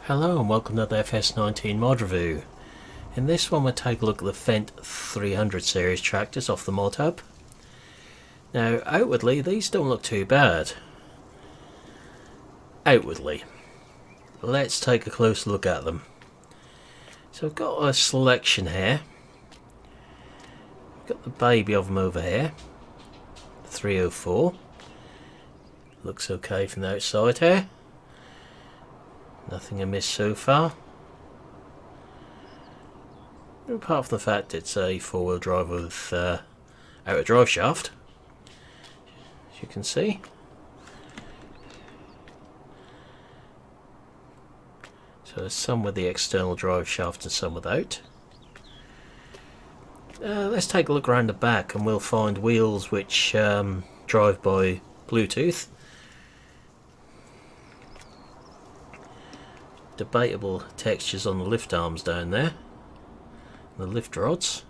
Hello and welcome to the FS19 mod review. In this one we'll take a look at the Fendt 300 series tractors off the modhub. Now outwardly these don't look too bad. Outwardly. Let's take a closer look at them. So I've got a selection here. I've got the baby of them over here. The 304. Looks okay from the outside here. Nothing amiss so far. Apart from the fact it's a four-wheel drive with outer drive shaft, as you can see. So there's some with the external drive shaft and some without. Let's take a look around the back and we'll find wheels which drive by Bluetooth. Debatable textures on the lift arms down there, the lift rods.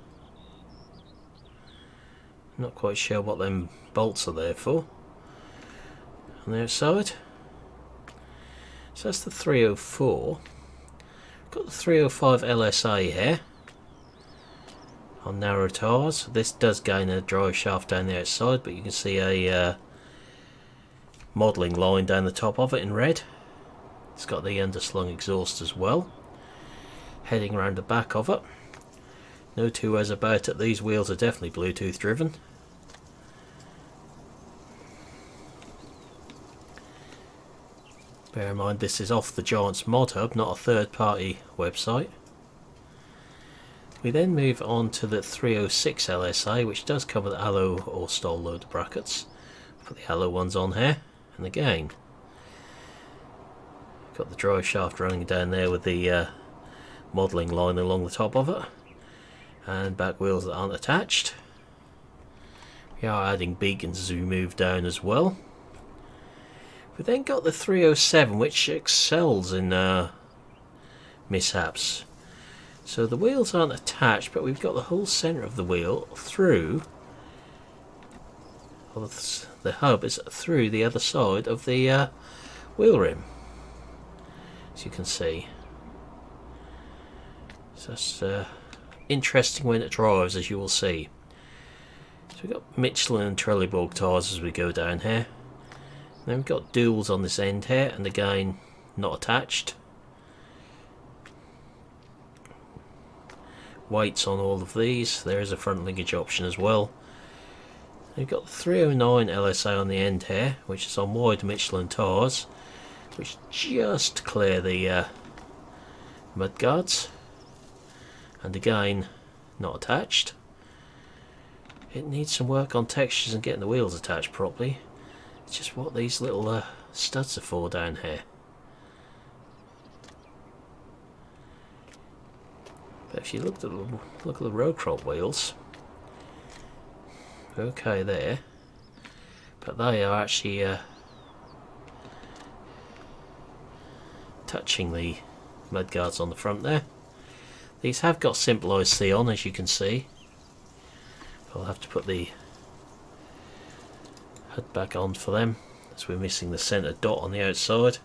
Not quite sure what them bolts are there for. On the outside, so that's the 304. Got the 305 LSA here on narrow tires. This does gain a drive shaft down the outside, but you can see a modelling line down the top of it in red. It's got the underslung exhaust as well. Heading around the back of it. No two ways about it, these wheels are definitely Bluetooth driven. Bear in mind this is off the Giant's ModHub, not a third party website. We then move on to the 306 LSA, which does come with alloy or stall load brackets. Put the alloy ones on here, and again got the drive shaft running down there with the modelling line along the top of it, and back wheels that aren't attached. We are adding beacons as we move down as well. We then got the 307, which excels in mishaps. So the wheels aren't attached, but we've got the whole centre of the wheel through, well, the hub is through the other side of the wheel rim, as you can see. So that's interesting when it drives, as you will see. So we've got Michelin and Trelleborg tyres as we go down here. Then we've got duals on this end here, and again not attached. Weights on all of these. There is a front linkage option as well. We've got the 309 LSA on the end here, which is on wide Michelin tyres, which just clear the mud guards, and again not attached. It needs some work on textures and getting the wheels attached properly. It's just what these little studs are for down here. But if you look at the road crop wheels, okay there, but they are actually touching the mudguards on the front there. These have got simple IC on, as you can see. I'll have to put the hood back on for them, as we're missing the centre dot on the outside.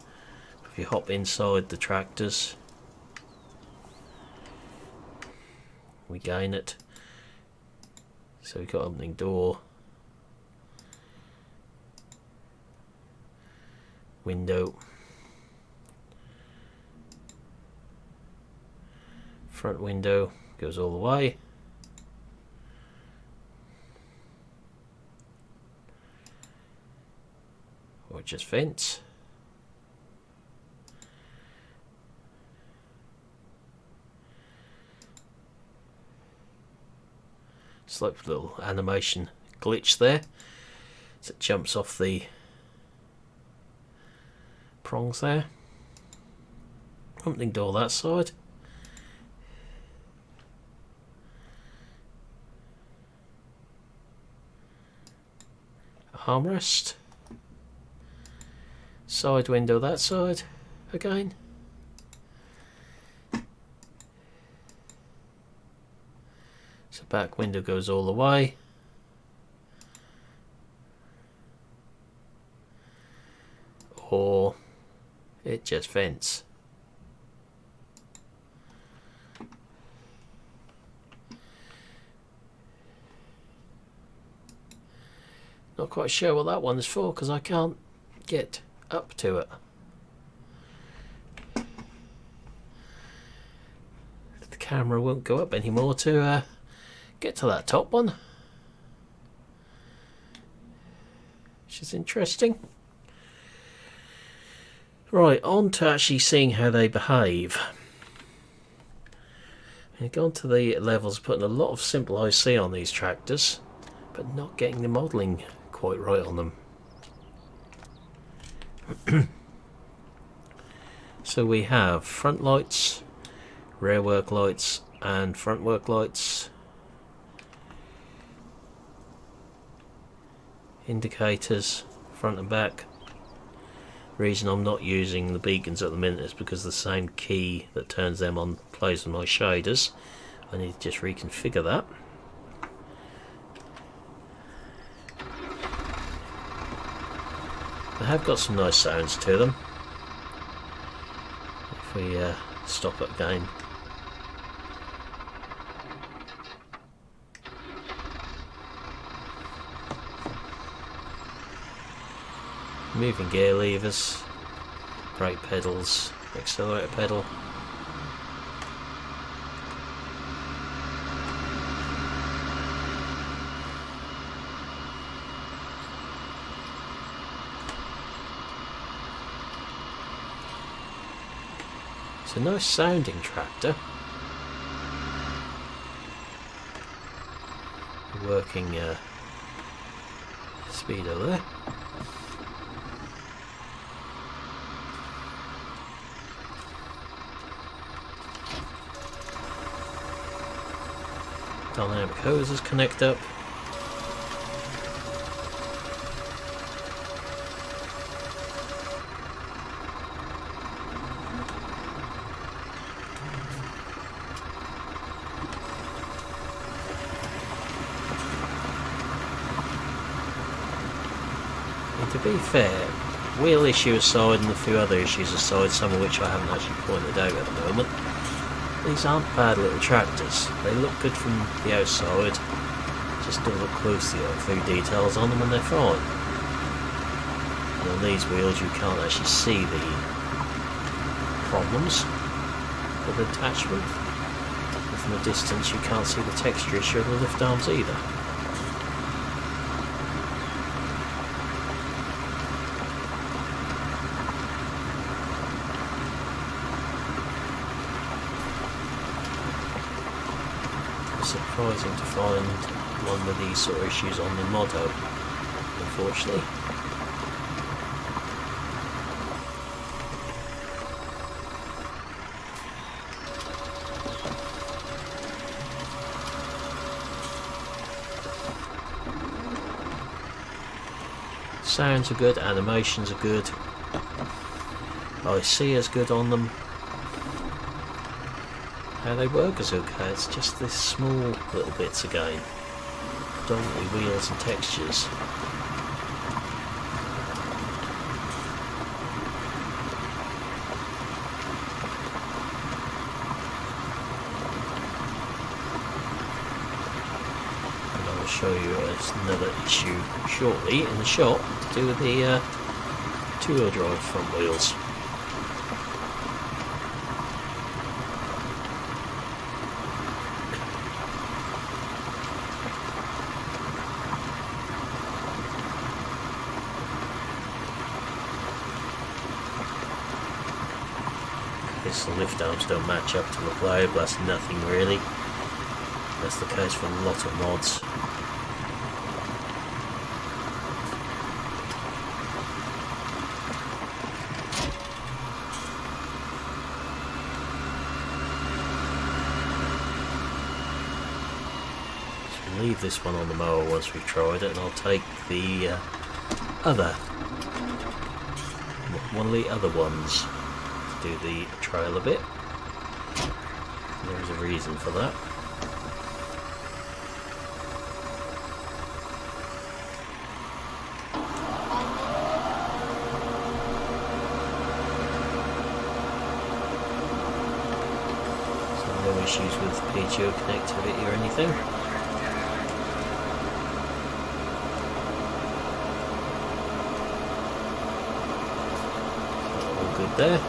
If you hop inside the tractors, we gain it. So we've got opening door, window, front window goes all the way, or just vents. Slight little animation glitch there as it jumps off the prongs there. Opening door that side. Armrest. Side window that side again. So back window goes all the way. Or it just vents. Not quite sure what that one's for because I can't get up to it. The camera won't go up anymore to get to that top one, which is interesting. Right, on to actually seeing how they behave. I've gone to the levels, putting a lot of simple IC on these tractors, but not getting the modelling quite right on them. So we have front lights, rear work lights and front work lights, indicators front and back. Reason I'm not using the beacons at the minute is because the same key that turns them on plays with my shaders. I need to just reconfigure that. They have got some nice sounds to them. If we stop it again. Moving gear levers, brake pedals, accelerator pedal. It's a nice sounding tractor. Working speedo there. Dynamic hoses connect up. And to be fair, wheel issue aside and a few other issues aside, some of which I haven't actually pointed out at the moment, these aren't bad little tractors. They look good from the outside, just don't look closely at a few details on them and they're fine. And on these wheels you can't actually see the problems with the attachment. And from a distance you can't see the texture issue of the lift arms either. Surprising to find one with these sort of issues on the modhub, unfortunately. Sounds are good, animations are good, IC is good on them. How they work is okay, it's just this small little bits again, predominantly wheels and textures. And I will show you another issue shortly in the shop to do with the two-wheel drive front wheels. The lift arms don't match up to the blade, but that's nothing really. That's the case for a lot of mods. So we'll leave this one on the mower once we've tried it, and I'll take the one of the other ones. Do the trail a bit. There's a reason for that. So no issues with PTO connectivity or anything. there.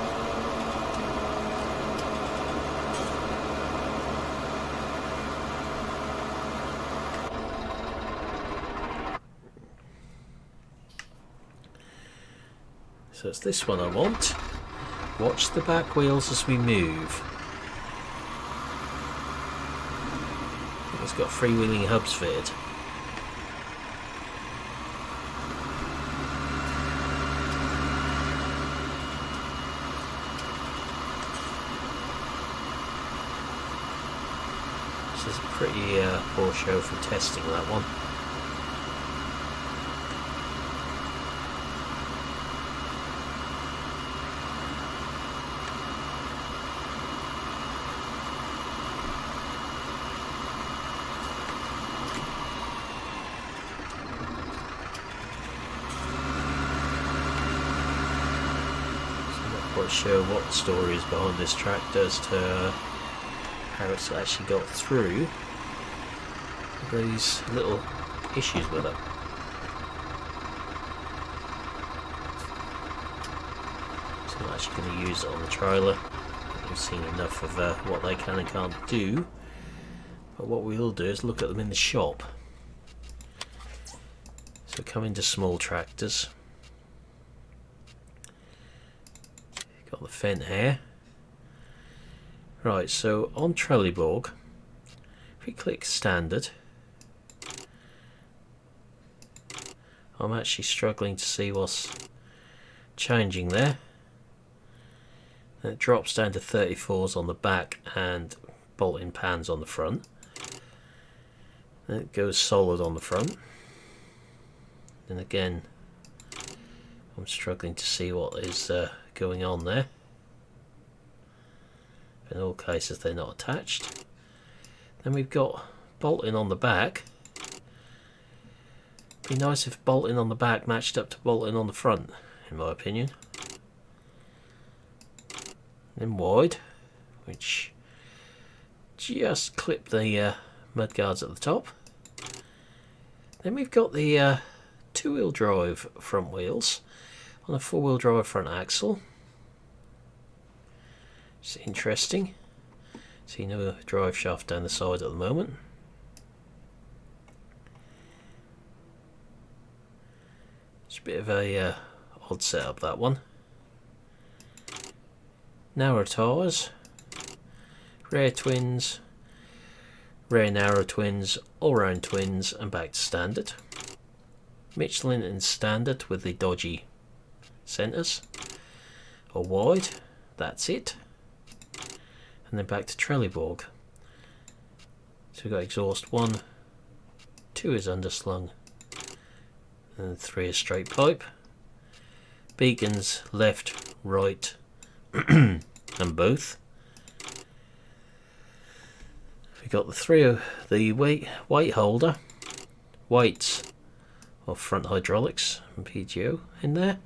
So it's this one I want. Watch the back wheels as we move. It's got freewheeling hubs fitted. This is a pretty poor show for testing, that one. Quite sure what the story is behind this tractor as to how it's actually got through these little issues with it. So I'm actually going to use it on the trailer. I've seen enough of what they can and can't do, but what we'll do is look at them in the shop. So come into small tractors. Got the Fendt here. Right, so on Trelleborg, if we click standard, I'm actually struggling to see what's changing there. And it drops down to 34s on the back and bolt-in pans on the front. Then it goes solid on the front. And again, I'm struggling to see what is going on there. In all cases they're not attached. Then we've got bolting on the back. Be nice if bolting on the back matched up to bolting on the front, in my opinion. Then wide, which just clip the mud guards at the top. Then we've got the two-wheel drive front wheels on a four-wheel drive front axle. It's interesting. See no drive shaft down the side at the moment. It's a bit of a odd setup, that one. Narrow tyres, rear twins, rear narrow twins, all-round twins, and back to standard. Michelin in standard with the dodgy centres, or wide, that's it. And then back to Trelleborg. So we've got exhaust 1, 2 is underslung, and 3 is straight pipe. Beacons left, right, and both. We've got the weight holder, weights of front hydraulics and PGO in there.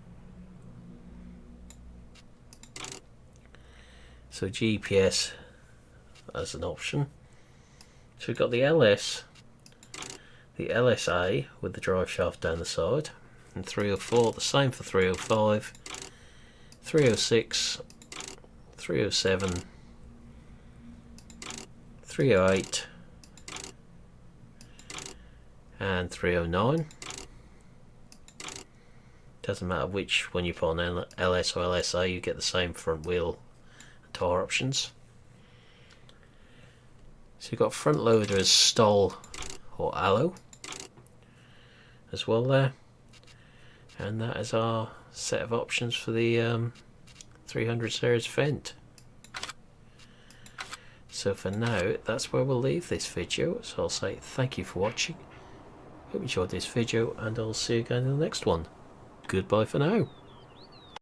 So GPS as an option. So we've got the LS, the LSA with the drive shaft down the side, and 304, the same for 305, 306, 307, 308, and 309. Doesn't matter which one you put on LS or LSA, you get the same front wheel and tyre options. So you've got front loader as Stoll or Allo as well there, and that is our set of options for the 300 series Fendt. So for now, that's where we'll leave this video. So I'll say thank you for watching. Hope you enjoyed this video, and I'll see you again in the next one. Goodbye for now.